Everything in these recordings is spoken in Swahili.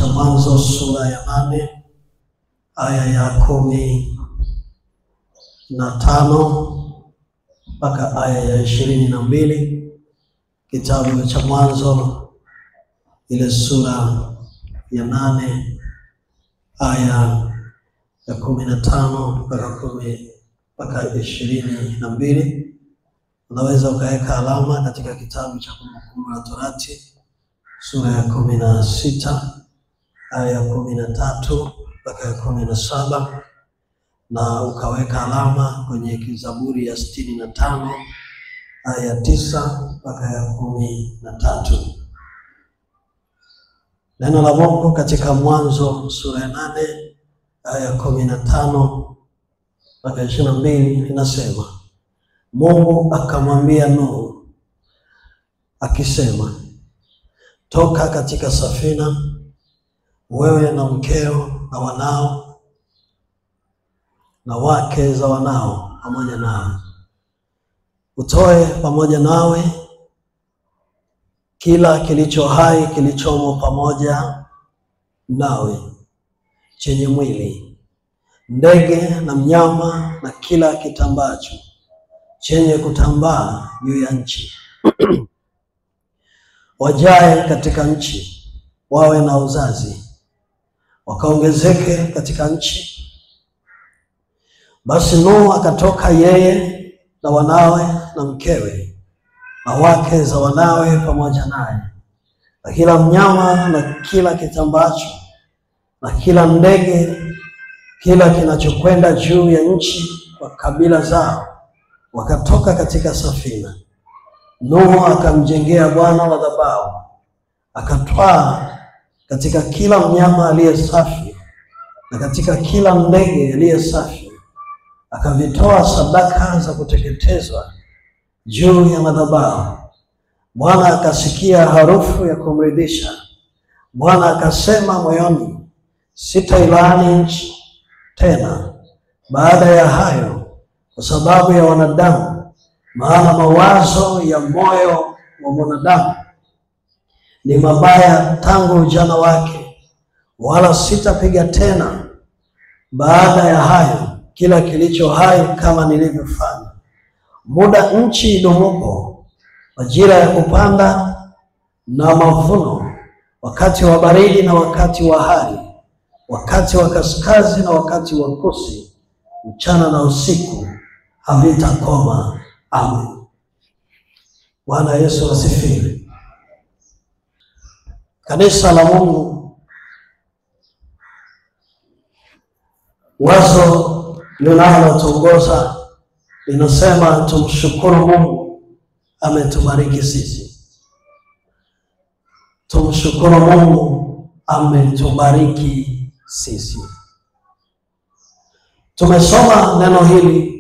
cha Mwanzo sura ya 8 aya ya 15 mpaka aya ya 22. Kitabu cha Mwanzo ile sura ya 8 aya ya 15 mpaka 22. Unaweza ukaweka alama katika kitabu cha Kumbukumbu la Torati sura ya 16 aya ya 13 mpaka ya 17, na ukaweka alama kwenye Zaburi ya 65 aya ya 9 mpaka ya 13. Neno la Mungu katika Mwanzo sura ya 8 aya ya 15 mpaka 22 linasema, Mungu akamwambia Nuhu akisema, toka katika safina, wewe na mkeo na wanao na wake za wanao pamoja nawe. Utoe pamoja nawe kila kilicho hai kilichomo pamoja nawe chenye mwili, ndege na mnyama na kila kitambacho chenye kutambaa juu ya nchi. Wajae katika nchi, wawe na uzazi, wakaongezeke katika nchi. Basi Nuhu akatoka, yeye na wanawe na mkewe na wake za wanawe pamoja naye, na kila mnyama na kila kitambacho na kila ndege, kila kinachokwenda juu ya nchi, kwa kabila zao, wakatoka katika safina. Nuhu akamjengea Bwana madhabahu, akatwaa katika kila mnyama aliye safi na katika kila ndege aliye safi, akavitoa sadaka za kuteketezwa juu ya madhabahu. Bwana akasikia harufu ya kumridhisha. Bwana akasema moyoni, sitailaani nchi tena baada ya hayo kwa sababu ya wanadamu, maana mawazo ya moyo wa mwanadamu ni mabaya tangu ujana wake, wala sitapiga tena baada ya hayo kila kilicho hai kama nilivyofanya. Muda nchi idumupo, majira ya kupanda na mavuno, wakati wa baridi na wakati wa hari, wakati wa kaskazi na wakati wa kusi, mchana na usiku, havitakoma. Amen. Bwana Yesu asifiwe. Kanisa la Mungu, wazo linalotuongoza linasema tumshukuru Mungu ametubariki sisi. Tumshukuru Mungu ametubariki sisi. Tumesoma neno hili,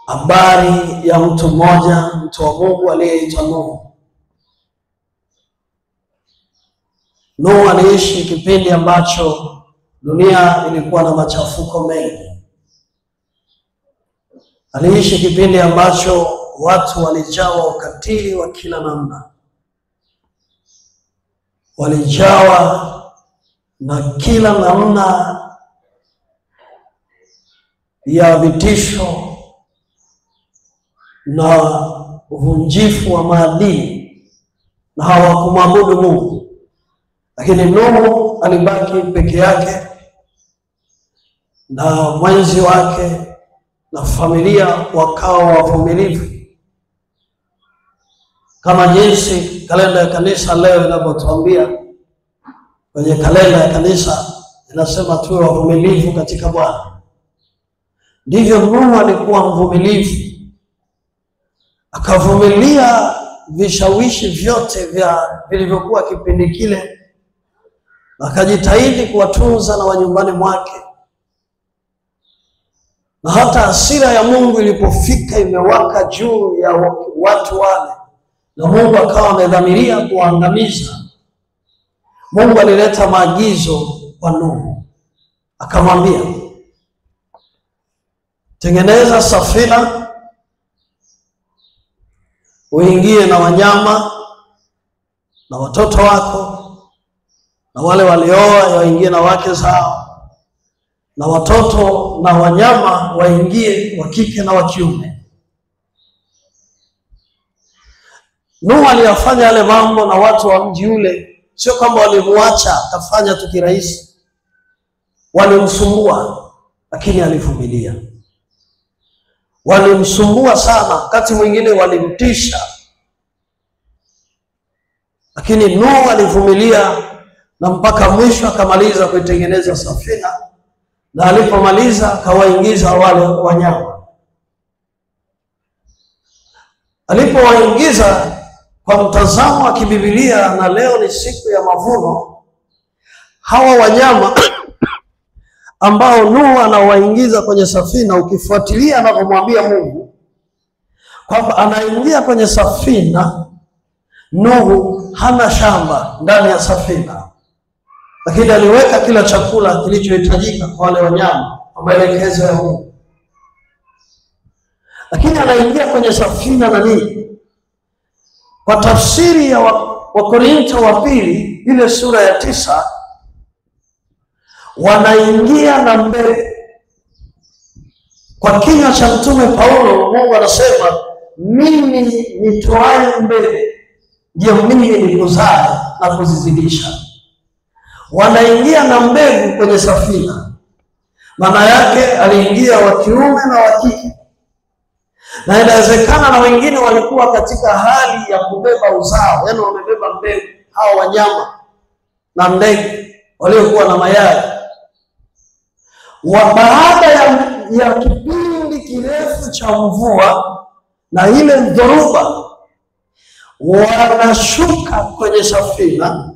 habari ya mtu mmoja, mtu wa Mungu aliyeitwa Nuhu. Nuhu aliishi kipindi ambacho dunia ilikuwa na machafuko mengi. Aliishi kipindi ambacho watu walijawa ukatili wa kila namna, walijawa na kila namna ya vitisho na uvunjifu wa maadili, na hawakumwabudu Mungu. Lakini Nuhu alibaki peke yake na mwenzi wake na familia wakawa wavumilivu, kama jinsi kalenda ya kanisa leo inavyotuambia. Kwenye kalenda ya kanisa inasema tuwe wavumilivu katika Bwana. Ndivyo Nuhu alikuwa mvumilivu, akavumilia vishawishi vyote vilivyokuwa kipindi kile, akajitahidi kuwatunza na wanyumbani mwake. Na hata hasira ya Mungu ilipofika imewaka juu ya watu wale, na Mungu akawa amedhamiria kuangamiza, Mungu alileta maagizo kwa Nuhu, akamwambia, tengeneza safina, uingie na wanyama na watoto wako, na wale walioa waingie na wake zao, na watoto na wanyama waingie, wa kike na wa kiume. Nuhu aliyafanya yale mambo, na watu wa mji ule sio kwamba walimuacha akafanya tu kirahisi. Walimsumbua, lakini alivumilia. Walimsumbua sana, wakati mwingine walimtisha, lakini Nuhu alivumilia, na mpaka mwisho akamaliza kuitengeneza safina, na alipomaliza akawaingiza wale wanyama. Alipowaingiza kwa mtazamo wa kibibilia, na leo ni siku ya mavuno, hawa wanyama ambao Nuhu anawaingiza kwenye safina, ukifuatilia anavyomwambia Mungu kwamba anaingia kwenye safina, Nuhu hana shamba ndani ya safina, lakini aliweka kila chakula kilichohitajika kwa wale wanyama kwa maelekezo ya Mungu. Lakini anaingia kwenye safina na nini? Kwa tafsiri ya Wakorintho wa pili ile sura ya 9, wanaingia na mbele. Kwa kinywa cha Mtume Paulo, Mungu anasema mimi nitoaye mbele ndio mimi nikuzaa na kuzizidisha. Wanaingia na mbegu kwenye safina. Maana yake aliingia wa kiume na wa kike. Na inawezekana na wengine walikuwa katika hali ya kubeba uzao, yaani wamebeba mbegu, hao wanyama na ndege waliokuwa na mayai. Baada ya kipindi kirefu cha mvua na ile dhoruba, wanashuka kwenye safina.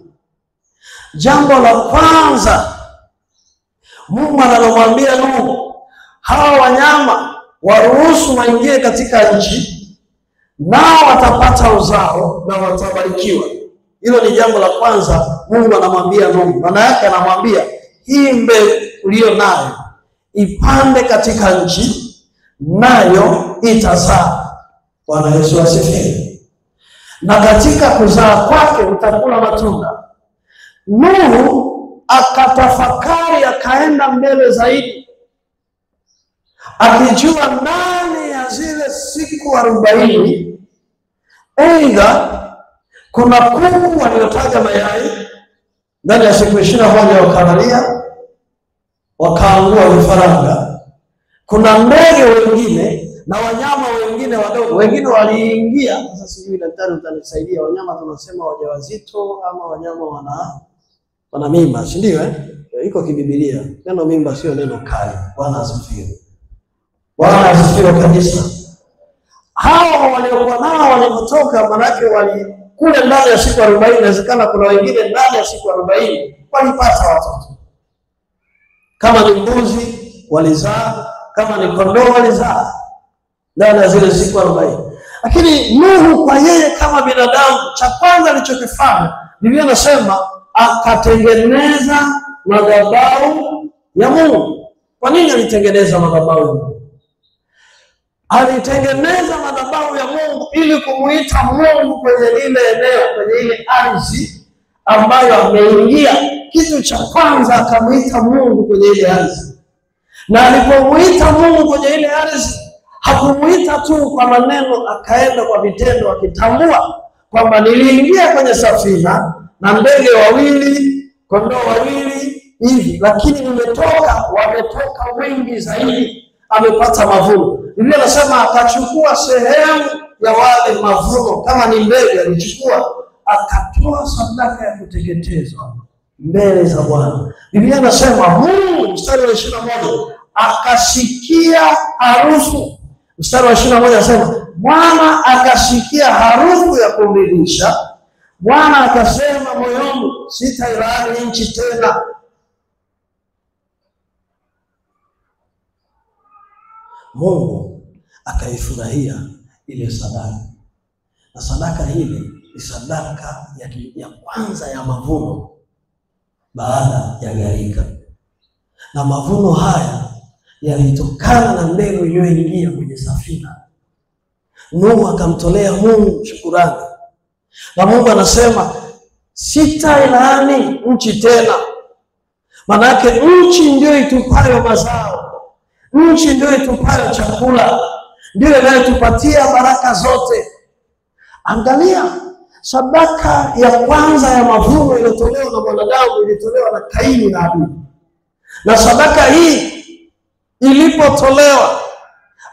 Jambo la kwanza Mungu anamwambia Nuhu, hawa wanyama waruhusu waingie katika nchi, nao watapata uzao na watabarikiwa. Hilo ni jambo la kwanza Mungu anamwambia Nuhu. Maana yake anamwambia hii mbegu uliyo nayo ipande katika nchi, nayo itazaa. Bwana Yesu asifiwe. Na katika kuzaa kwake utakula matunda. Nuhu akatafakari, akaenda mbele zaidi, akijua ndani ya zile siku 40 aidha kuna kuku waliotaga mayai, ndani ya siku 21 wakalalia wakaangua vifaranga. Kuna ndege wengine na wanyama wengine wadogo, wengine waliingia. Sasa sijui daktari utanisaidia, wanyama tunasema wajawazito ama wanyama wana mimba, si ndio Iko kibibilia. Neno mimba sio neno kali. Bwana asifiwe. Bwana asifiwe kabisa. Hao waliokuwa nao walipotoka, manake kule ndani ya siku 40, inawezekana kuna wengine ndani ya siku 40 walipata watoto. Kama ni mbuzi walizaa, kama ni kondoo walizaa ndani ya zile siku 40. Lakini Nuhu kwa yeye kama binadamu, cha kwanza alichokifanya, Biblia inasema akatengeneza madhabahu ya Mungu. Kwa nini alitengeneza madhabahu ya Mungu? Alitengeneza madhabahu ya Mungu ili kumuita Mungu kwenye lile eneo, kwenye ile ardhi ambayo ameingia. Kitu cha kwanza akamuita Mungu kwenye ile ardhi. Na alipomuita Mungu kwenye ile ardhi, hakumuita tu kwa maneno, akaenda kwa vitendo, akitambua kwamba niliingia kwenye safina na ndege 2, kondoo 2 hivi, lakini wametoka wengi zaidi, amepata mavuno. Biblia inasema akachukua sehemu ya wale mavuno, kama ni mbegu alichukua, akatoa sadaka ya kuteketezwa mbele za Bwana. Biblia inasema Mungu, mstari wa 21, akasikia harufu. Mstari wa 21 anasema Bwana akasikia harufu ya kumridhisha. Bwana akasema moyoni, sitailaani nchi tena. Mungu akaifurahia ile sadaka. Na sadaka hile ni sadaka ya kwanza ya mavuno baada ya gharika. Na mavuno haya yalitokana na mbegu iliyoingia kwenye safina. Nuhu akamtolea Mungu shukrani. Na Mungu anasema sitailaani nchi tena. Manake nchi ndio itupayo mazao, nchi ndio itupayo chakula, ndio inayotupatia baraka zote. Angalia, sadaka ya kwanza ya mavuno iliyotolewa na mwanadamu ilitolewa na Kaini na Abili. Na sadaka hii ilipotolewa,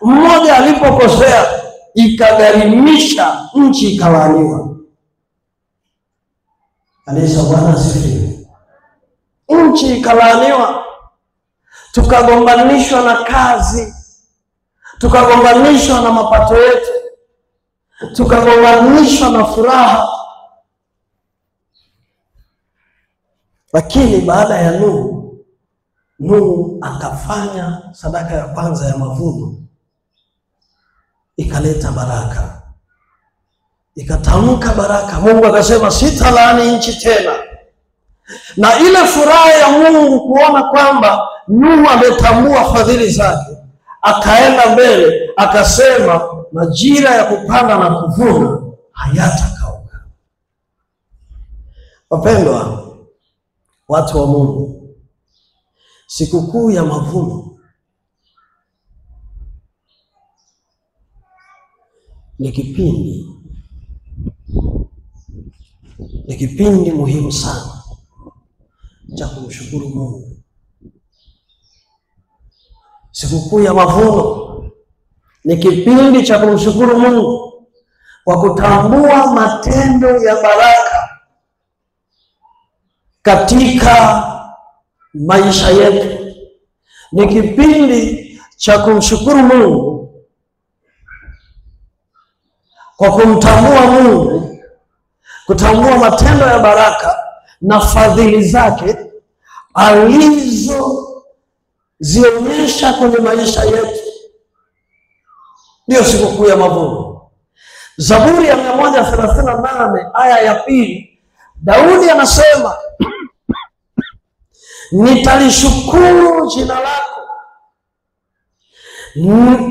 mmoja alipokosea, ikagharimisha nchi, ikalaaniwa. Kanisa, Bwana asifiwe. Nchi ikalaaniwa, tukagombanishwa na kazi, tukagombanishwa na mapato yetu, tukagombanishwa na furaha. Lakini baada ya Nuhu akafanya sadaka ya kwanza ya mavuno, ikaleta baraka, ikatamka baraka. Mungu akasema sitalaani nchi tena. Na ile furaha ya Mungu kuona kwamba Nuhu ametambua fadhili zake, akaenda mbele akasema majira ya kupanda na kuvuna hayatakauka. Wapendwa watu wa Mungu, sikukuu ya mavuno ni kipindi muhimu sana cha kumshukuru Mungu. Sikukuu ya mavuno ni kipindi cha kumshukuru Mungu kwa kutambua matendo ya baraka katika maisha yetu. Ni kipindi cha kumshukuru Mungu kwa kumtambua Mungu, kutambua matendo ya baraka na fadhili zake alizozionyesha kwenye maisha yetu. Ndio sikukuu ya mavuno. Zaburi ya 138 aya ya 2, Daudi anasema nitalishukuru jina lako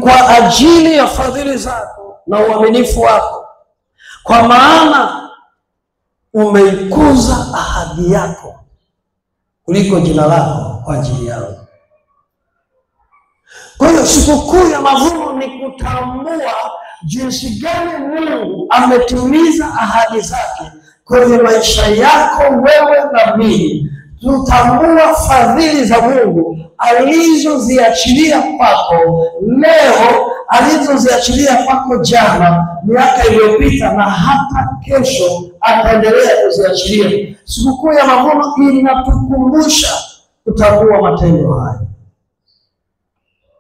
kwa ajili ya fadhili zako na uaminifu wako, kwa maana umeikuza ahadi yako kuliko jina lako kwa ajili yangu. Kwa hiyo sikukuu ya mavuno ni kutambua jinsi gani Mungu ametimiza ahadi zake kwenye maisha yako wewe na mimi. Tutambua fadhili za Mungu alizoziachilia kwako leo, alizoziachilia kwako jana, miaka iliyopita, na hata kesho ataendelea kuziachilia. Sikukuu ya mavuno inatukumbusha kutambua matendo haya,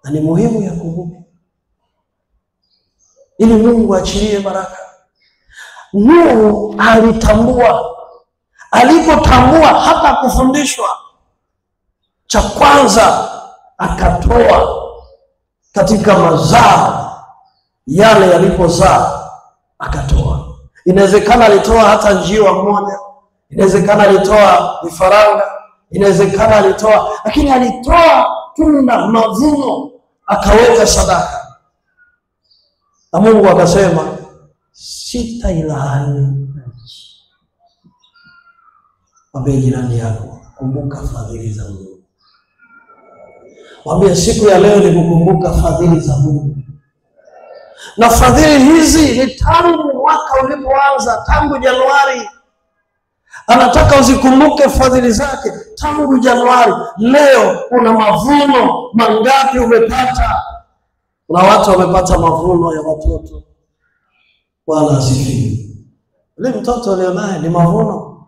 na ni muhimu ya kumbuka ili Mungu aachilie baraka. Nuhu alitambua, alipotambua hata kufundishwa, cha kwanza akatoa katika mazao yale yalipozaa, akatoa. Inawezekana alitoa hata njiwa mmoja, inawezekana alitoa vifaranga, inawezekana alitoa, lakini alitoa tunda, mavuno, akaweka sadaka. Na Mungu akasema sitailaani nchi. Mwambie jirani yako, kumbuka fadhili za Mungu. Mwambie siku ya leo ni kukumbuka fadhili za Mungu. Na fadhili hizi ni tangu mwaka ulipoanza, tangu Januari. Anataka uzikumbuke fadhili zake tangu Januari. Leo una mavuno mangapi umepata? Kuna watu wamepata mavuno ya watoto. Bwana asifiwe. Ile mtoto leo naye ni mavuno.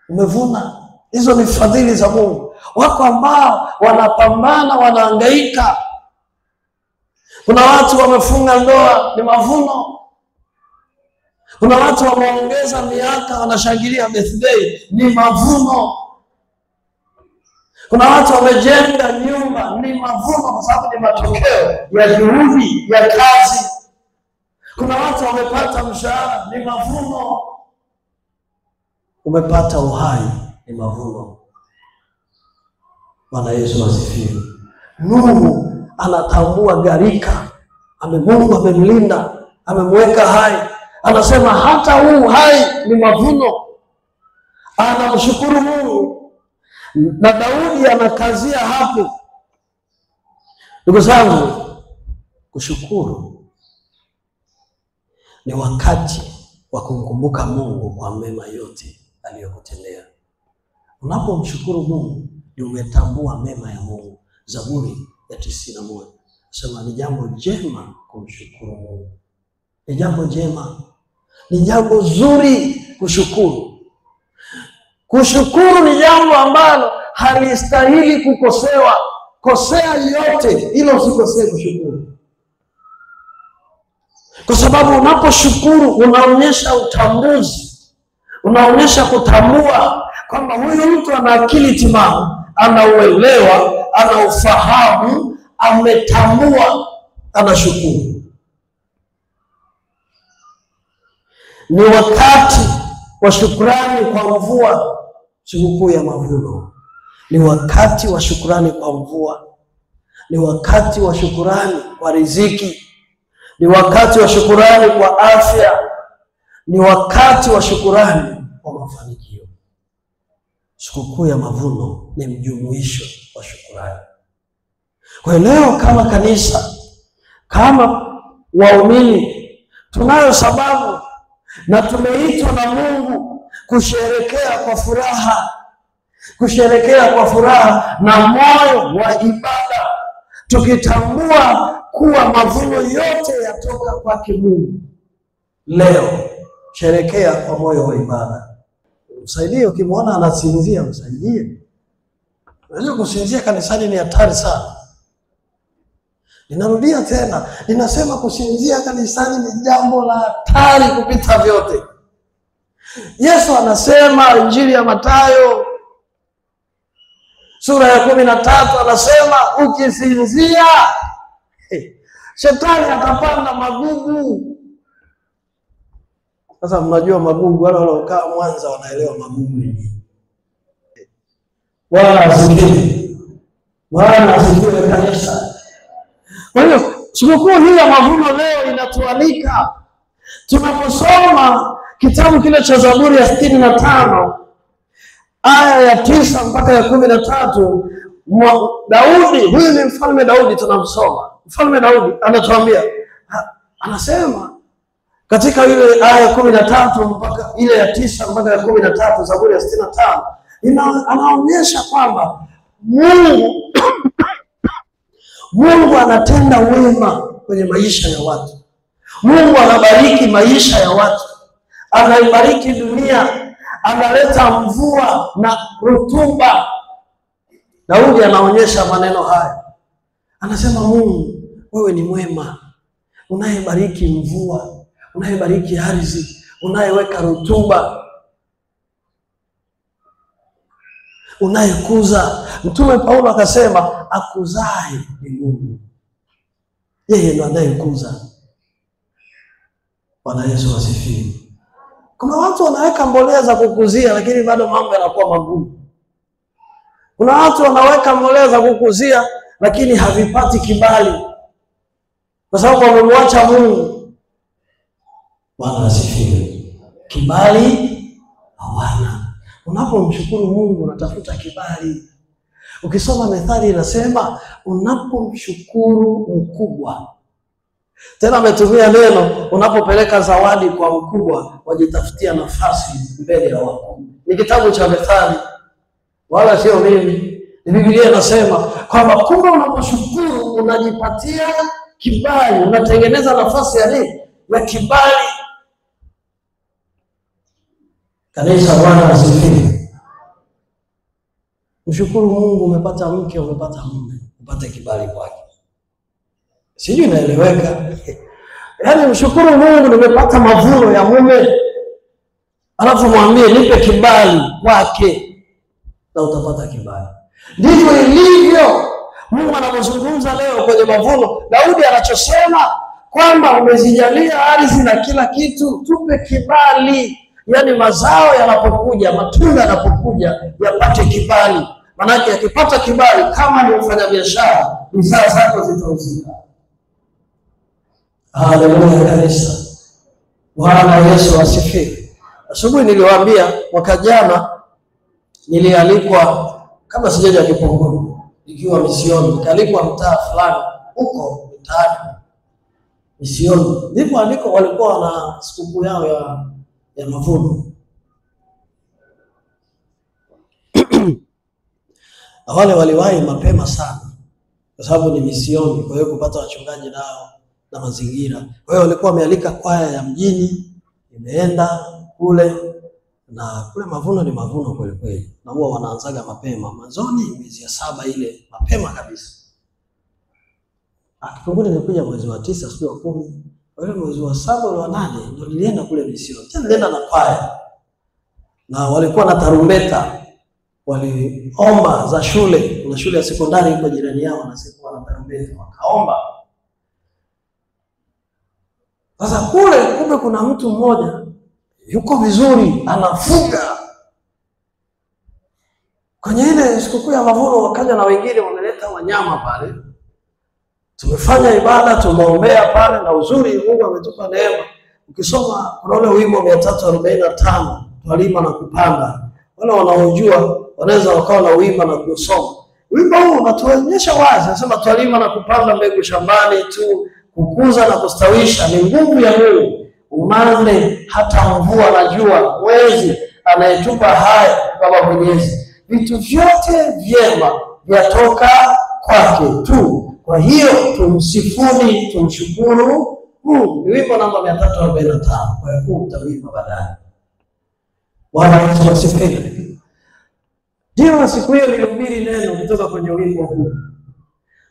Umevuna. Hizo ni fadhili za Mungu. Wako ambao wanapambana, wanahangaika. Kuna watu wamefunga ndoa, ni mavuno. Kuna watu wameongeza miaka, wanashangilia birthday, ni mavuno. Kuna watu wamejenga nyumba, ni mavuno, kwa sababu ni matokeo ya juhudi ya kazi. Kuna watu wamepata mshahara, ni mavuno. Umepata uhai, ni mavuno. Bwana Yesu asifiwe. Nuhu anatambua gharika, Mungu amemlinda, amemweka hai. Anasema hata huu hai ni mavuno. anamshukuru Mungu, na Daudi anakazia hapo. Ndugu zangu, kushukuru ni wakati wa kumkumbuka Mungu kwa mema yote aliyokutendea. Unapomshukuru Mungu ni umetambua mema ya Mungu. Zaburi ya 91 sema ni jambo jema kumshukuru Mungu. Ni jambo jema, ni jambo zuri kushukuru. Kushukuru ni jambo ambalo halistahili kukosewa. Kosea yote ila usikosee kushukuru. Kwa sababu unaposhukuru unaonyesha utambuzi, unaonyesha kutambua kwamba huyu mtu ana akili timamu, anauelewa, anaufahamu, ametambua, anashukuru. Ni wakati wa shukrani kwa mvua, sikukuu ya mavuno. Ni wakati wa shukrani kwa mvua. Ni wakati wa shukrani kwa riziki. Ni wakati wa shukrani kwa afya. Ni wakati wa shukrani kwa mafanikio. Sikukuu ya mavuno ni mjumuisho wa shukrani. Kwa leo kama kanisa, kama waumini, tunayo sababu na tumeitwa na Mungu kusherekea kwa furaha. Kusherekea kwa furaha na moyo wa ibada, tukitambua kuwa mavuno yote yatoka kwake Mungu. Leo sherekea kwa moyo wa ibada. Msaidie, ukimwona anasinzia msaidie. Unajua kusinzia kanisani ni hatari sana. Ninarudia tena, ninasema kusinzia kanisani ni jambo la hatari kupita vyote. Yesu anasema, Injili ya Mathayo sura ya 13 anasema ukisinzia shetani atapanda magugu. Sasa mnajua magugu, wale waliokaa Mwanza wanaelewa magugu ni nini. Bwana asifiwe. Bwana asifiwe kanisa. Kwa hiyo sikukuu hii ya mavuno leo inatualika. Tunaposoma kitabu kile cha Zaburi ya 65 aya ya 9 mpaka ya 13, Daudi, huyu ni mfalme Daudi tunamsoma. Mfalme Daudi anatuambia, anasema katika ile aya ya 13 mpaka ile ya 9 mpaka ya 13, Zaburi ya 65, anaonyesha kwamba Mungu anatenda wema kwenye maisha ya watu. Mungu anabariki maisha ya watu. Anaibariki dunia, analeta mvua na rutuba. Daudi anaonyesha maneno haya. Anasema, Mungu, wewe ni mwema, unayebariki mvua, unayebariki ardhi, unayeweka rutuba, unayekuza. Mtume Paulo akasema, akuzae ni Mungu. Yeye ndiye anayekuza. Bwana Yesu asifiwe. Kuna watu wanaweka mbolea za kukuzia lakini bado mambo yanakuwa magumu. Kuna watu wanaweka mbolea za kukuzia lakini havipati kibali kwa sababu wamemwacha Mungu. Bwana asifiwe. Kibali hawana. Unapomshukuru Mungu unatafuta kibali. Ukisoma Methali inasema unapomshukuru mkubwa. Tena ametumia neno, unapopeleka zawadi kwa mkubwa wajitafutia nafasi mbele ya wakuu. Ni kitabu cha Methali, wala sio mimi. Ni Biblia inasema kwamba kumbe unaposhukuru unajipatia kibali, unatengeneza nafasi ya nini? Ya kibali. Kanisa, Bwana asifiwe. Mshukuru Mungu, umepata mke, umepata mume, upate kibali kwake. Sijui inaeleweka. Yaani mshukuru Mungu, nimepata mavuno ya mume, alafu mwambie nipe kibali kwake na utapata kibali. Ndivyo ilivyo Mungu anapozungumza leo kwenye mavuno. Daudi anachosema kwamba umezijalia ardhi na kila kitu, tupe kibali. Yaani mazao yanapokuja, matunda yanapokuja, yapate kibali. Maana yakipata kibali, kama ni mfanyabiashara, bidhaa zako zitauzika. Haleluya kanisa. Bwana Yesu asifiwe. Asubuhi niliwaambia mwaka jana nilialikwa kabla sijaja Kipunguni, nikiwa misioni, nikalikwa mtaa fulani huko mtaani misioni. Ndipo aliko walikuwa na sikukuu yao ya mavuno. Na wale waliwahi mapema sana kwa sababu ni misioni, kwa hiyo kupata wachungaji nao na mazingira. Kwa hiyo walikuwa wamealika kwaya ya mjini, imeenda kule, na kule mavuno ni mavuno kweli kweli. Na huwa wanaanzaga mapema, mwanzoni mwezi ya 7 ile, mapema kabisa. Kipunguni nilikuja mwezi wa 9, sio wa 10. Kwa hiyo mwezi wa 7 au wa 8 ndio nilienda kule misioni. Tena nilienda na kwaya. Na walikuwa na tarumbeta. Waliomba za shule, kuna shule ya sekondari iko jirani yao na siku wana tarumbeta, wakaomba. Sasa kule kumbe kuna mtu mmoja yuko vizuri, anafuga. Kwenye ile sikukuu ya mavuno wakaja na wengine wameleta wanyama pale. Tumefanya ibada, tumeombea pale, na uzuri Mungu ametupa neema. Ukisoma kuna ule wimbo 345, twalima na kupanda. Wale wanaojua wanaweza wakawa na wimbo na kusoma. Wimbo huu unatuonyesha wazi, anasema twalima na kupanda mbegu shambani tu, kukuza na kustawisha ni nguvu ya Mungu. Umande hata mvua na jua, mwezi anayetupa haya Baba Mwenyezi. Vitu vyote vyema vyatoka kwake tu. Kwa hiyo tumsifuni, tumshukuru Mungu. Ni wimbo namba 345. Kwa hiyo utawimba baadaye. Bwana Yesu asifiwe. Ndio siku hiyo nilihubiri neno kutoka kwenye wimbo huu.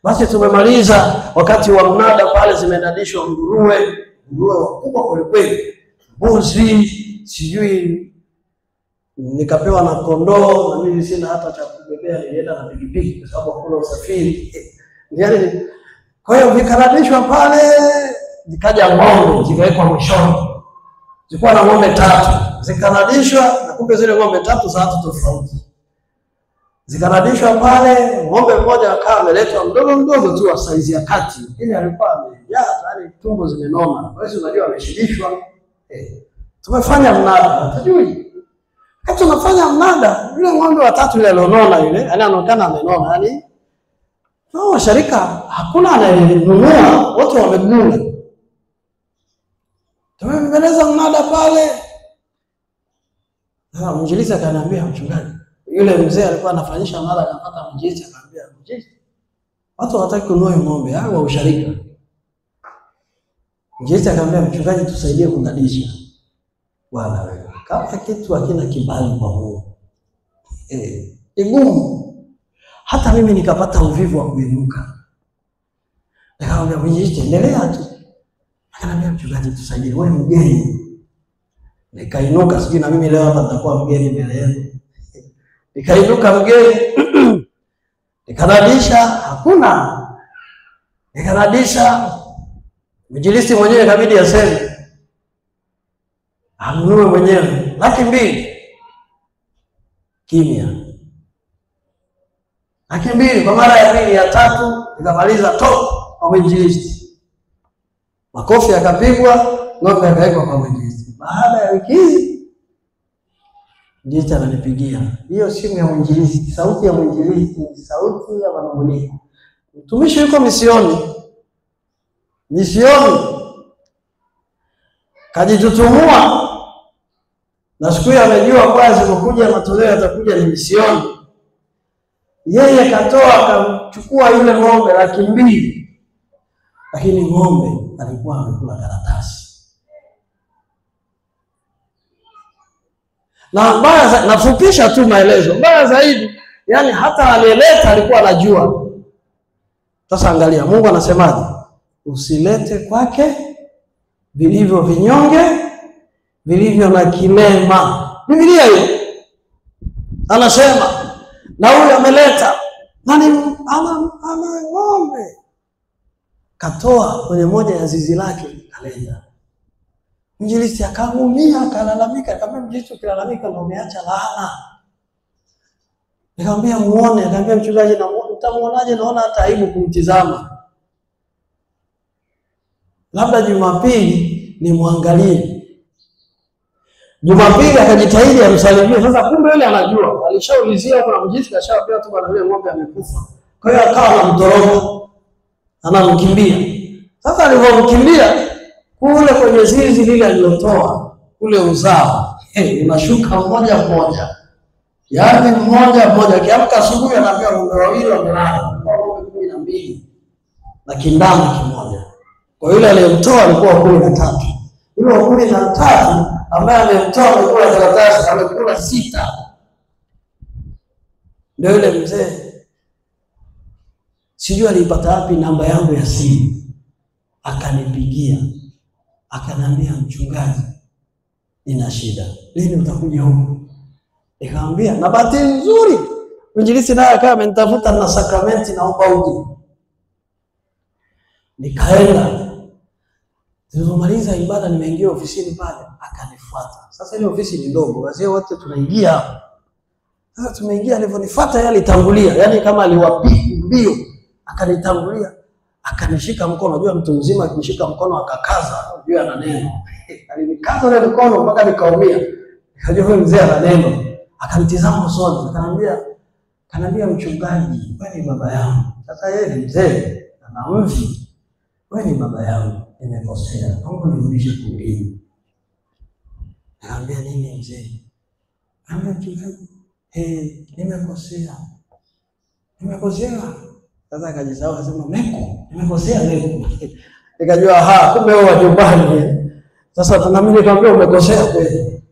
Basi tumemaliza wakati wa mnada pale, zimenadishwa nguruwe wakubwa kweli kweli, mbuzi, sijui nikapewa na kondoo, na mimi sina hata cha kubebea, nilienda na pikipiki kwa sababu hakuna usafiri. Yaani kwa hiyo vikanadishwa pale, zikaja ng'ombe zikawekwa mwishoni. Zilikuwa na ng'ombe 3, zikanadishwa, na kumbe zile ng'ombe 3 za watu tofauti. Zikanadishwa pale, ng'ombe mmoja akawa ameletwa mdogo tu wa saizi ya kati. Ile alikuwa amejaa, yaani tumbo zimenona. Kwa hiyo unajua ameshibishwa. Tumefanya mnada, hatujui. Kati tunafanya mnada, yule ng'ombe wa 3 yule alionona yule, anaonekana amenona, yaani sharika hakuna anayenunua, wote wamegula. Tumembeleza mnada pale. Mwinjilisti akaniambia, mchungaji, yule mzee alikuwa anafanyisha mnada, akapata mwinjilisti akamwambia, mwinjilisti, watu hawataki kununua ng'ombe hao wa usharika. Mwinjilisti akamwambia, mchungaji, tusaidie kunadisha. Bwana wewe, kama kitu hakina kibali kwa Mungu, igumu. Hata mimi nikapata uvivu wa kuinuka. Nikamwambia mwinjilisti, endelea tu. Akaniambia, mchungaji, tusaidie, wewe mgeni. Nikainuka, sijui na mimi leo hapa nitakuwa mgeni mbele yenu. Nikainuka mgeni. Nikanadisha, hakuna. Nikanadisha, mwinjilisti mwenyewe ikabidi aseme, anunue mwenyewe, 200,000. Kimya. 200,000 kwa mara ya pili, ya 3 nikamaliza top kwa mwinjilisti. Makofi yakapigwa, ng'ombe akawekwa kwa mwinjilisti. Baada ya wiki hizi mwinjilisti ananipigia. Hiyo simu ya mwinjilisti, sauti ya mwinjilisti, sauti ya manunguniko. Mtumishi yuko misioni. Kajitutumua. Na siku hiyo amejua kwa zimekuja matoleo yatakuja ni misioni. Yeye katoa akamchukua yule ng'ombe 200,000. Lakini ng'ombe alikuwa amekula karatasi. Na mbaya, nafupisha tu maelezo. Mbaya zaidi, yani hata aliyeleta alikuwa anajua. Sasa angalia, Mungu anasemaje? Usilete kwake vilivyo vinyonge, vilivyo na kilema. Biblia hiyo anasema, na huyu ameleta nani, ana ng'ombe, katoa kwenye moja ya zizi lake, kaleta. Mwinjilisti akaumia, akalalamika. Akamwambia, mwinjilisti, ukilalamika ndio umeacha laana. Nikamwambia muone. Akamwambia, mchungaji, na utamuonaje? Naona hata aibu kumtizama. Labda Jumapili ni muangalie. Jumapili akajitahidi amsalimie. Sasa kumbe yule anajua, alishaulizia kuna mjisi kashapewa tu bwana yule ng'ombe amekufa. Kwa hiyo akawa anamtoroka, anamkimbia. Sasa alipomkimbia kule kwenye zizi lile alilotoa ule uzao, unashuka mmoja mmoja. Yaani mmoja kiamka asubuhi anaambia ng'ombe wawili wamelala, ng'ombe 12 na kindama kimoja. Kwa yule aliyemtoa alikuwa 13. Yule wa 13 ambaye amemtoa amekula karatasi, amekula 6. Ndio yule mzee sijui alipata wapi namba yangu ya simu. Akanipigia. Akaniambia, mchungaji, nina shida. Lini utakuja huko? Nikamwambia, na bahati nzuri mwinjilisti naye akawa amenitafuta na sakramenti naomba uje. Nikaenda. Tulipomaliza ibada nimeingia ofisini pale, akanifuata. Sasa ile ofisi ni ndogo, wazee wote tunaingia hapo. Sasa tumeingia, alivyonifuata yeye alitangulia, yani kama aliwapiga mbio, akanitangulia, akanishika mkono. Unajua mtu mzima akishika mkono akakaza, unajua ana neno. Alinikaza ile mkono mpaka nikaumia. Nikajua huyu mzee ana neno. Akanitazama usoni, akaniambia, mchungaji, wewe ni baba yangu. Sasa yeye ni mzee, ana mvi. Wewe ni baba yangu, nimekosea. Naomba nirudishe kwingine. Nikamwambia, nini mzee? Nikamwambia, mchungaji, nimekosea. Sasa akajisahau akasema, nimekosea leo. Nikajua kumbe wewe wa nyumbani. Sasa na mimi nikamwambia, umekosea kweli.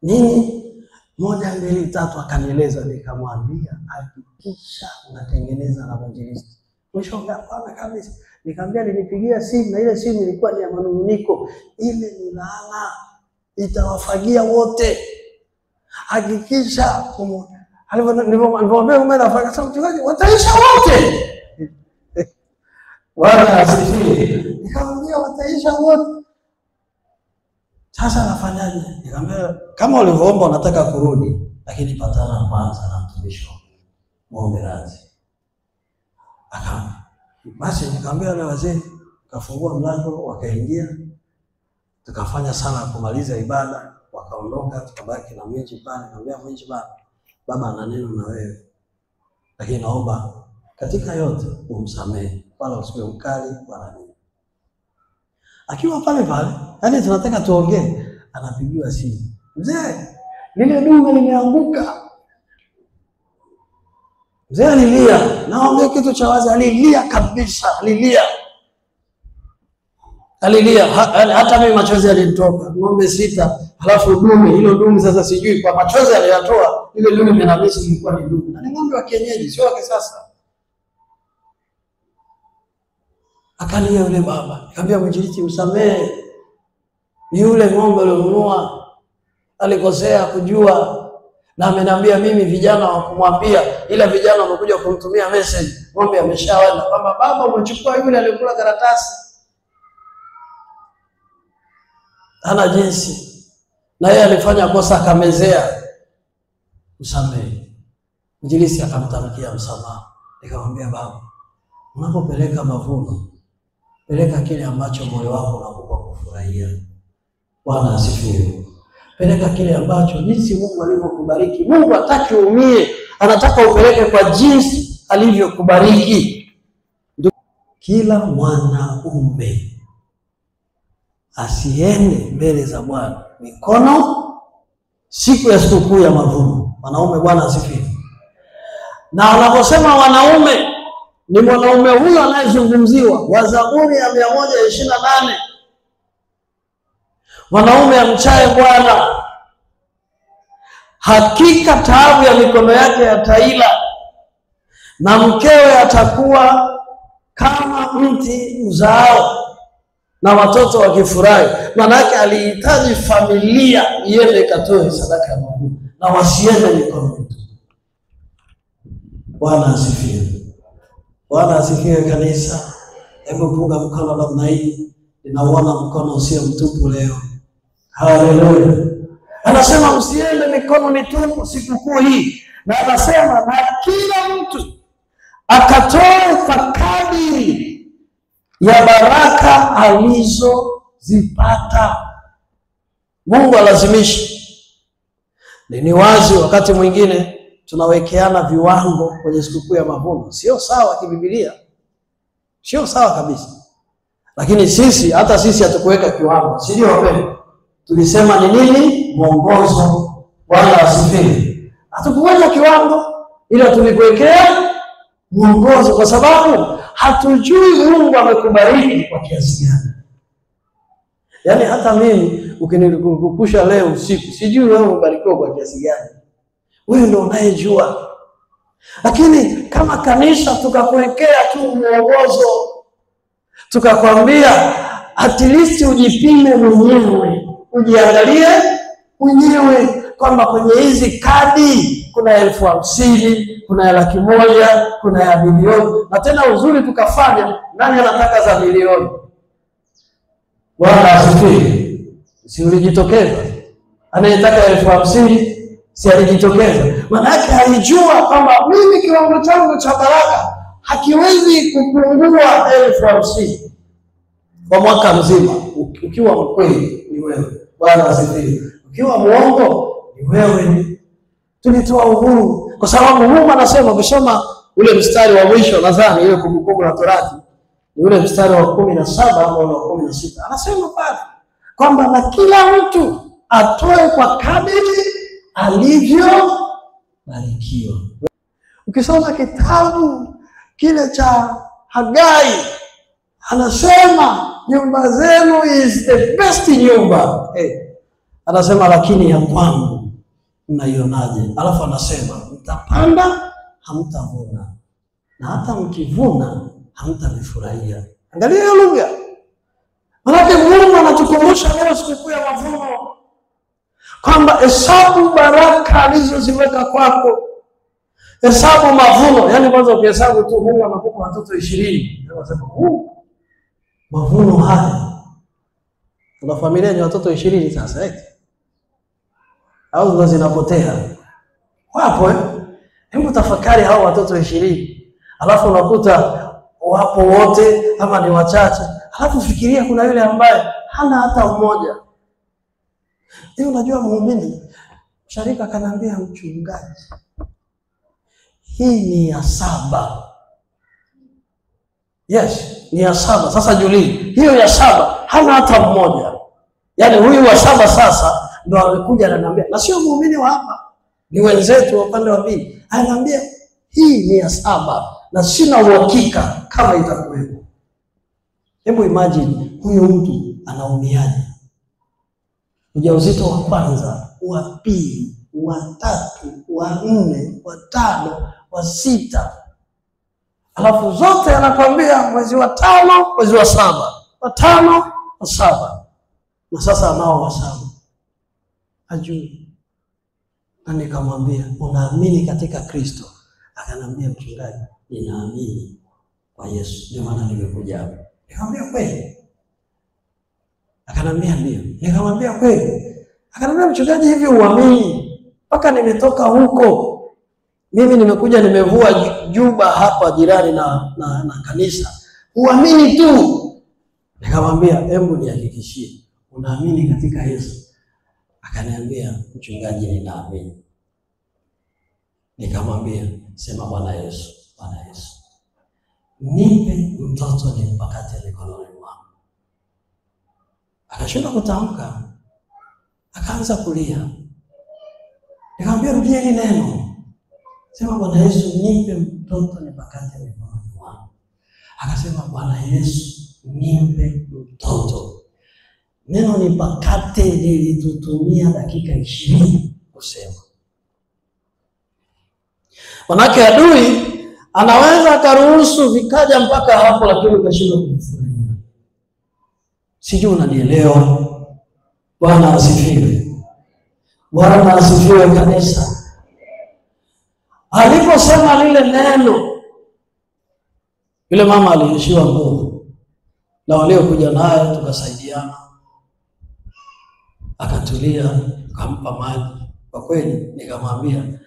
Nini? 1, 2, 3 akanieleza. Nikamwambia, hakikisha unatengeneza na mwinjilisti. Mwisho hapana kabisa. Nikamwambia, nilipigia simu na ile simu ilikuwa ni ya manunguniko. Ile ni laana, itawafagia wote. Hakikisha alivyoambia umeenda sasa mchungaji wataisha wote. Bwana asifiwe. Nikamwambia wataisha wote. Sasa nafanyaje? Nikamwambia, kama ulivyoomba unataka kurudi, lakini patana kwanza na mtumishi wako. Muombe radhi. Basi nikamwambia wale wazee, kafungua mlango, wakaingia. Tukafanya sala kumaliza ibada, wakaondoka, tukabaki na mwinji pale. Nikamwambia mwinji, baba ana neno na wewe. Lakini naomba katika yote umsamehe, wala usiwe mkali wala nini. Akiwa pale, yani tunataka tuongee, anapigiwa simu. Mzee, lile dume limeanguka. Mzee alilia, naomba kitu cha wazi, alilia kabisa, alilia. Hata mimi machozi yalinitoka. Ng'ombe 6, halafu dume, hilo dume sasa sijui kwa machozi aliyatoa, ile dume menamisi ilikuwa ni dume. Na ni ng'ombe wa kienyeji, sio wa kisasa. Akalia yule baba. Nikamwambia mwinjilisti, msamehe. Ni yule ng'ombe alionunua, alikosea kujua. Na ameniambia mimi vijana wa kumwambia, ila vijana wamekuja kumtumia message, ng'ombe ameshaenda. Kwamba baba umechukua yule aliyekula karatasi. Hana jinsi. Na yeye alifanya kosa akamezea. Msamehe. Mwinjilisti akamtamkia msamaha. Nikamwambia, baba, unapopeleka mavuno, peleka kile ambacho moyo wako unakupa kufurahia. Bwana asifiwe. Peleka kile ambacho jinsi Mungu alivyokubariki. Mungu hataki uumie, anataka upeleke kwa jinsi alivyokubariki. Kila mwanaume asiende mbele za Bwana mikono siku ya sikukuu ya mavuno. Wanaume, Bwana asifiwe. Na anaposema wanaume, ni mwanaume huyo anayezungumziwa wa Zaburi ya 128. Mwanaume amchaye Bwana, hakika taabu ya mikono yake yataila, na mkewe atakuwa kama mti uzao, na watoto wakifurahi. Maana yake alihitaji familia iende katoe sadaka ya Mungu, na wasiende mikono mitupu. Bwana asifiwe. Bwana asifiwe kanisa. Hebu punga mkono namna hii. Ninauona mkono usio mtupu leo. Haleluya. Anasema msiende mikono mitupu sikukuu hii. Na anasema na kila mtu akatoe kwa kadiri ya baraka alizozipata. Mungu alazimishi. Ni wazi wakati mwingine tunawekeana viwango kwenye sikukuu ya mavuno. Sio sawa kiBiblia. Sio sawa kabisa. Lakini hata sisi hatukuweka kiwango. Si ndio wapendwa? Tulisema ni nini? Mwongozo. Bwana asifiwe. Hatukuweka kiwango, ila tulikuwekea mwongozo kwa sababu hatujui Mungu amekubariki kwa kiasi gani. Yaani hata mimi ukinikumbusha leo usiku, sijui wewe umebarikiwa kwa kiasi gani. Wewe ndio unayejua. Lakini kama kanisa tukakuwekea tu mwongozo, tukakwambia at least ujipime mwenyewe, ujiangalie mwenyewe kwamba kwenye hizi kadi kuna 50,000, kuna 100,000, kuna ya milioni. Na tena uzuri tukafanya, nani anataka za milioni? Bwana asifiwe. Si ulijitokeza? Anayetaka 50,000 si alijitokeza? Maana yake alijua kwamba mimi kiwango changu cha baraka hakiwezi kupungua 50,000 kwa mwaka mzima. Ukiwa mkweli ni wewe. Bwana asifiwe. Ukiwa muongo ni wewe. Tulitoa uhuru kwa sababu Mungu anasema, ukisoma ule mstari wa mwisho, nadhani ile Kumbukumbu la Torati, ni ule mstari wa 17 au wa 16. Anasema pale kwamba na kila mtu atoe kwa kadiri alivyobarikiwa. Ukisoma kitabu kile cha Hagai, anasema nyumba zenu is the best nyumba. Anasema lakini ya kwangu mnaionaje? Alafu anasema mtapanda hamtavuna, na hata mkivuna hamtavifurahia. Angalia hiyo lugha. Maana Mungu anatukumbusha leo sikukuu ya mavuno kwamba hesabu baraka alizoziweka kwako. Hesabu mavuno. Yaani kwanza ukihesabu tu Mungu anakupa watoto 20. Unasema mavuno haya. Una familia yenye watoto 20 sasa au ndo zinapotea? Wapo Hebu tafakari hao watoto 20. Alafu unakuta wapo wote ama ni wachache. Alafu fikiria kuna yule ambaye hana hata mmoja. Unajua muumini, sharika kanaambia mchungaji, hii ni ya 7. Yes, ni ya 7. Sasa Julie, hiyo ya 7 hana hata mmoja. Yaani huyu wa 7 sasa ndo amekuja ananiambia, na sio muumini wa hapa, ni wenzetu wa upande wa pili. Ananiambia hii ni ya 7 na sina uhakika kama itakuwepo. Hebu imagine huyu mtu anaumiaje? Ujauzito wa kwanza, wa pili, wa 3, wa 4, wa 5, wa 6. Alafu zote anakwambia mwezi wa 5, mwezi wa 7, wa 5, wa 7. Na sasa anao wa 7. Hajui. Na nikamwambia, unaamini katika Kristo? Akanambia, mchungaji, ninaamini kwa Yesu, ndio maana nimekuja hapa. Nikamwambia kweli? Akanambia ndio. Nikamwambia kweli? Akanambia, mchungaji, hivi uamini? Mpaka nimetoka huko. Mimi nimekuja nimevua juba hapa jirani na kanisa. Uamini tu. Nikamwambia, hebu nihakikishie, unaamini katika Yesu? Akaniambia, mchungaji, ninaamini. Nikamwambia, sema Bwana Yesu, Bwana Yesu, nipe mtoto nimpakate mikononi mwangu. Akashindwa kutamka. Akaanza kulia. Nikamwambia, rudia hili neno. Sema Bwana Yesu, nipe mtoto nimpakate mikononi mwangu. Akasema, Bwana Yesu, nipe mtoto. Neno nipakate lilitutumia dakika 20 kusema. Manake adui anaweza akaruhusu vikaja mpaka hapo, lakini ukashindwa kufurahia. Sijui unanielewa? Bwana asifiwe. Bwana asifiwe kanisa. Aliposema lile neno, yule mama aliishiwa nguvu. Na waliokuja naye tukasaidiana. Akatulia, akampa maji. Kwa kweli nikamwambia,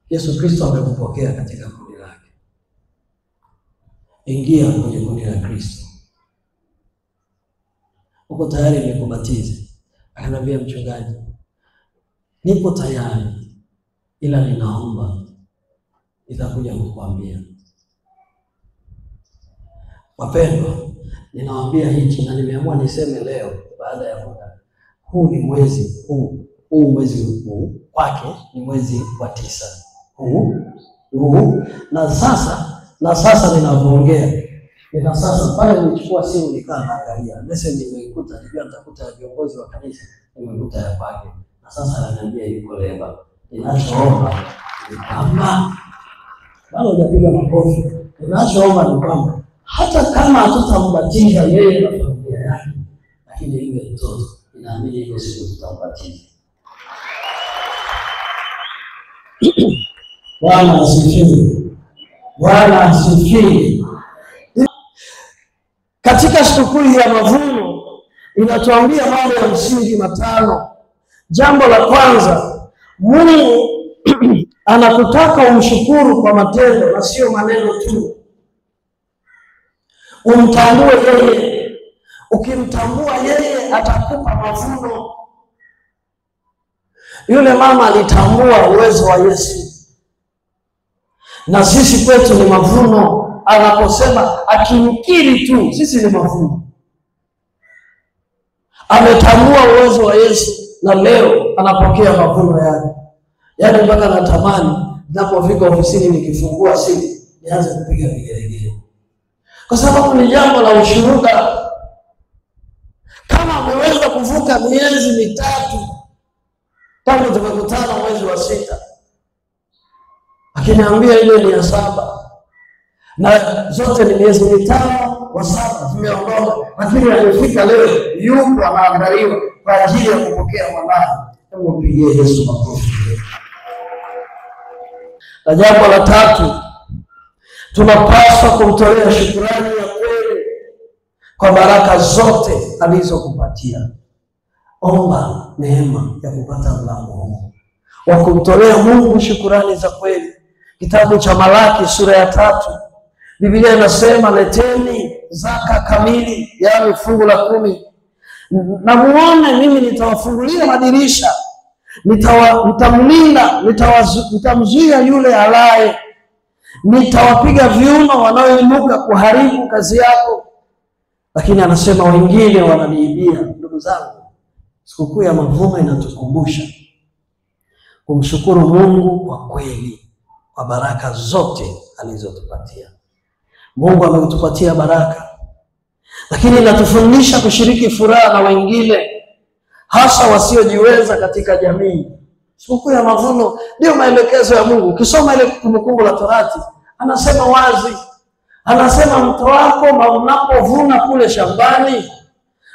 Yesu Kristo amekupokea katika kundi lake. Ingia kwenye kundi la Kristo. Uko tayari nikubatize? Akaniambia, mchungaji, nipo tayari, ila ninaomba nitakuja kukuambia. Wapendwa, ninawaambia hichi na nimeamua niseme leo baada ya muda. Huu ni mwezi huu mwezi huu kwake ni mwezi wa 9. Huu na sasa ninavyoongea. Nina sasa pale nilichukua simu nikaa naangalia. Message nimeikuta, nilijua nitakuta viongozi wa kanisa, nimekuta ya kwake. Na sasa ananiambia yuko leba. Ninachoomba ni kwamba bado hujapiga makofi. Ninachoomba ni kwamba hata kama hatutambatiza yeye na familia yake, lakini yule mtoto ninaamini hiyo siku tutambatiza. Bwana asifiwe. Bwana asifiwe. Katika sikukuu ya mavuno inatuambia mambo ya msingi 5. Jambo la kwanza, Mungu anakutaka umshukuru kwa matendo na sio maneno tu. Umtambue yeye. Ukimtambua yeye atakupa mavuno. Yule mama alitambua uwezo wa Yesu. Na sisi kwetu ni mavuno. Anaposema akimkiri tu, sisi ni mavuno. Ametambua uwezo wa Yesu na leo anapokea mavuno yake. Yaani mpaka natamani ninapofika ofisini nikifungua simu nianze kupiga vigelegele. Kwa sababu ni jambo la ushuhuda. Kama ameweza kuvuka miezi 3 tangu tumekutana mwezi wa 6. Akiniambia ile ni ya 7. Na zote ni miezi 5 wa 7 zimeondoka, lakini alifika leo yupo anaangaliwa kwa ajili ya kupokea mwanae. Hebu mpigie Yesu makofi. Na jambo la 3, tunapaswa kumtolea shukrani ya kweli kwa baraka zote alizokupatia. Omba neema ya kupata mlango huu wa kumtolea Mungu shukrani za kweli. Kitabu cha Malaki sura ya 3, Biblia inasema leteni zaka kamili, yaani fungu la 10. Na muone mimi nitawafungulia madirisha, nitamlinda, nitamzuia yule alaye, nitawapiga viuno wanaoinuka kuharibu kazi yako. Lakini anasema wengine wananiibia. Ndugu zangu, sikukuu ya mavuno inatukumbusha kumshukuru Mungu kwa kweli kwa baraka zote alizotupatia. Mungu ametupatia baraka, lakini inatufundisha kushiriki furaha na wengine, hasa wasiojiweza katika jamii. Sikukuu ya mavuno ndio maelekezo ya Mungu. Ukisoma ile Kumbukumbu la Torati, anasema wazi, anasema mto wako mnapovuna kule shambani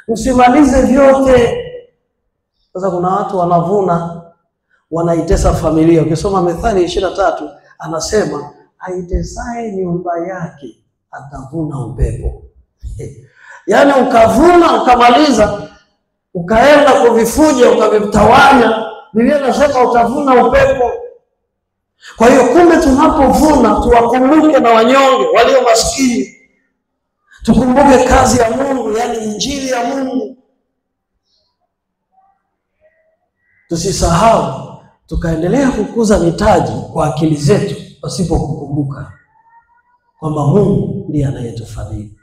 msimalize vyote. Sasa kuna watu wanavuna wanaitesa familia. Ukisoma Methali 23 anasema aitesaye nyumba yake atavuna upepo. Yaani ukavuna ukamaliza ukaenda kuvifuja ukavitawanya, Biblia inasema utavuna upepo. Kwa hiyo kumbe tunapovuna tuwakumbuke na wanyonge walio maskini. Tukumbuke kazi ya Mungu, yaani injili ya Mungu. Tusisahau tukaendelea kukuza mitaji kwa akili zetu pasipo kukumbuka kwamba Mungu ndiye anayetufadhili.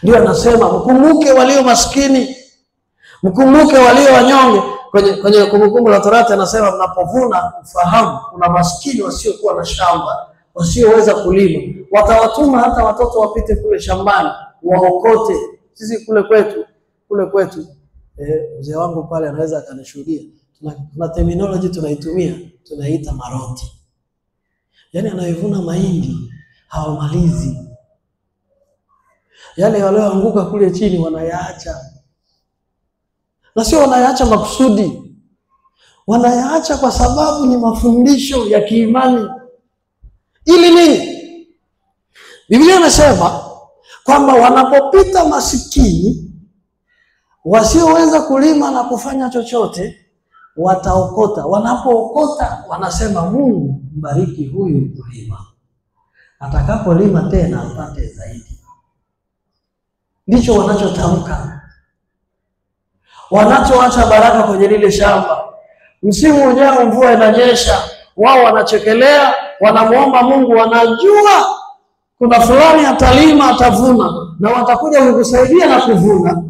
Ndio anasema mkumbuke walio maskini, mkumbuke walio wanyonge. Kwenye Kumbukumbu la Torati anasema mnapovuna mfahamu kuna maskini wasiokuwa na shamba, wasioweza kulima. Watawatuma hata watoto wapite kule shambani waokote. Sisi kule kwetu mzee wangu pale anaweza akanishuhudia. Tuna terminology tunaitumia, tunaita maroti. Yaani anayevuna mahindi hawamalizi. Yale walioanguka kule chini wanayaacha. Na sio wanayaacha makusudi. Wanayaacha kwa sababu ni mafundisho ya kiimani. Ili nini? Biblia inasema kwamba wanapopita masikini wasioweza kulima na kufanya chochote wataokota. Wanapookota wanasema Mungu mbariki huyu kulima, atakapolima tena apate zaidi. Ndicho wanachotamka. wanachoacha baraka kwenye lile shamba. Msimu ujao mvua inanyesha, wao wanachekelea, wanamuomba Mungu, wanajua kuna fulani atalima, atavuna, na watakuja kukusaidia na kuvuna,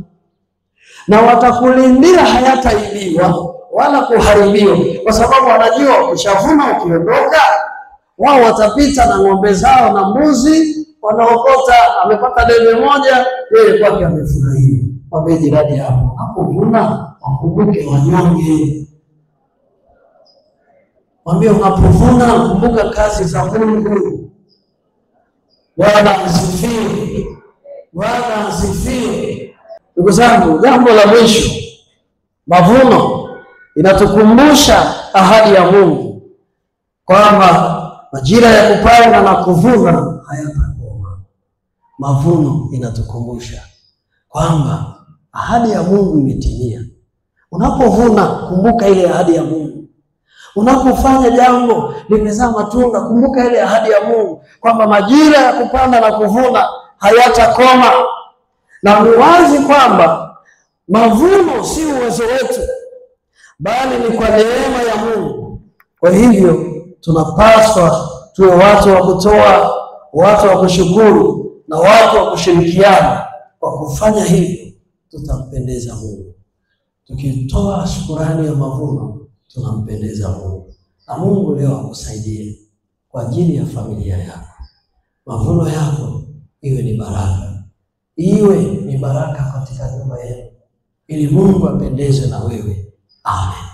na watakulindia, hayataibiwa wala kuharibiwa, kwa sababu wanajua ukishavuna, ukiondoka, wao watapita na ng'ombe zao na mbuzi, wanaokota. Amepata debe moja, yeye kwake amefurahia. Mwambie jirani hapo, unapuvuna wakumbuke wanyonge. Mwambie unapovuna kumbuka kazi za Mungu. Bwana asifiwe. Bwana asifiwe. Ndugu zangu, jambo la mwisho, mavuno inatukumbusha ahadi ya Mungu kwamba majira ya kupanda na kuvuna hayatakoma. Mavuno inatukumbusha kwamba ahadi ya Mungu imetimia. Unapovuna kumbuka ile ahadi ya Mungu. Unapofanya jambo limezaa matunda, kumbuka ile ahadi ya Mungu kwamba majira ya kupanda na kuvuna hayatakoma. Na ni wazi kwamba mavuno si uwezo wetu, bali ni kwa neema ya Mungu. Kwa hivyo tunapaswa tuwe watu wa kutoa, watu wa kushukuru, na watu wa kushirikiana. Kwa kufanya hivyo tutampendeza Mungu. Tukitoa shukrani ya mavuno tunampendeza Mungu. Na Mungu leo akusaidie kwa ajili ya familia yako. Mavuno yako iwe ni baraka. Iwe ni baraka katika nyumba yenu, ili Mungu apendezwe na wewe. Amen.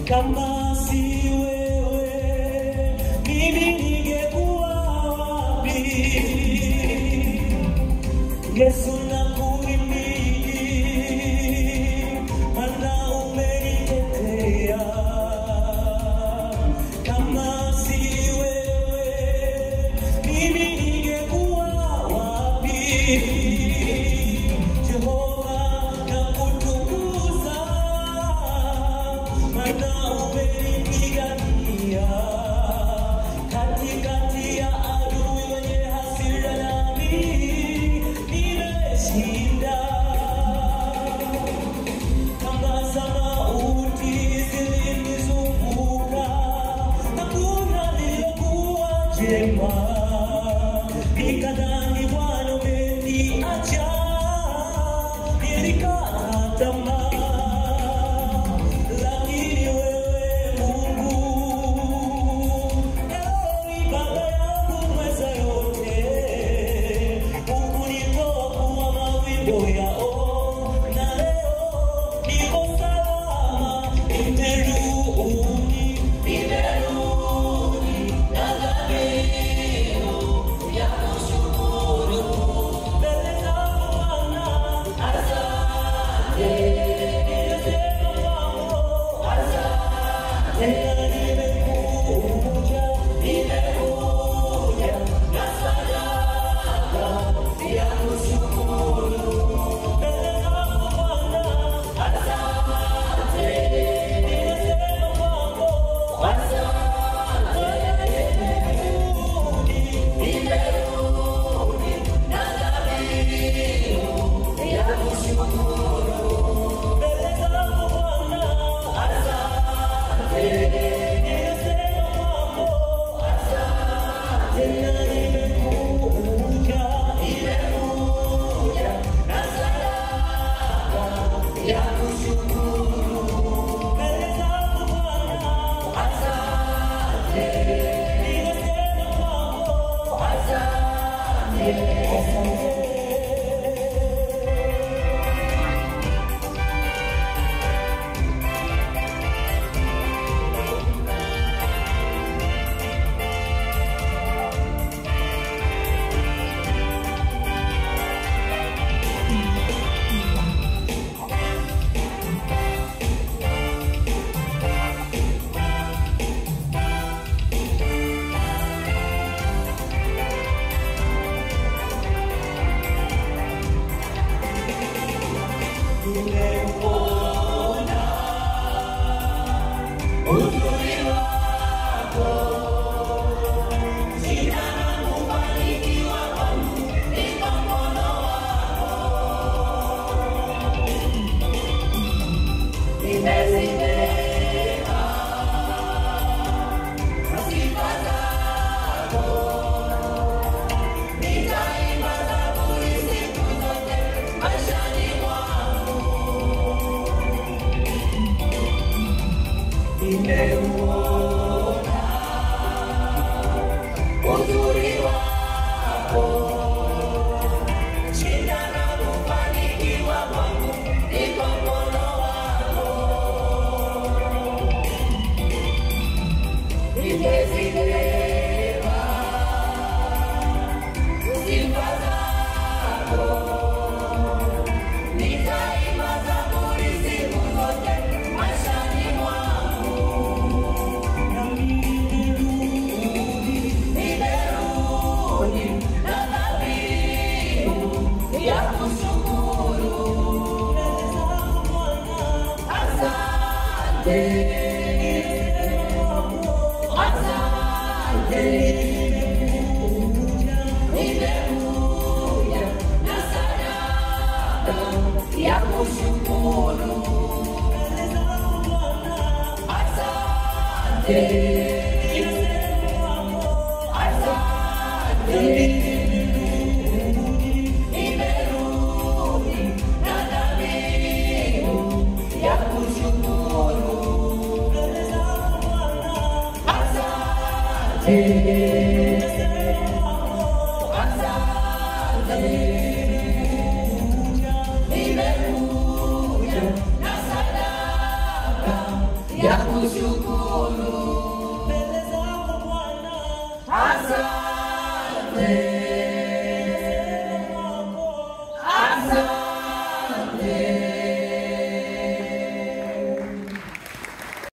Kama si wewe mimi ningekuwa wapi? Yesu nakuhimidi, maana umenitetea. Kama si wewe mimi ningekuwa wapi? Jehova nakutukuza, maana umenipigania. nikadhani Bwana umeniacha, nilikata tamaa, lakini wewe Mungu, ewe Baba yangu mweza yote, ukunitoa kwa mawingu yao, na leo niko salama, nimerudi na dhabihu ya kushukuru mbele zako Bwana, asante. Nimesema kwako asante, nimekuja na sadaka ya kushukuru mbele zako Bwana, asante. Nimesema kwako asante. Asante.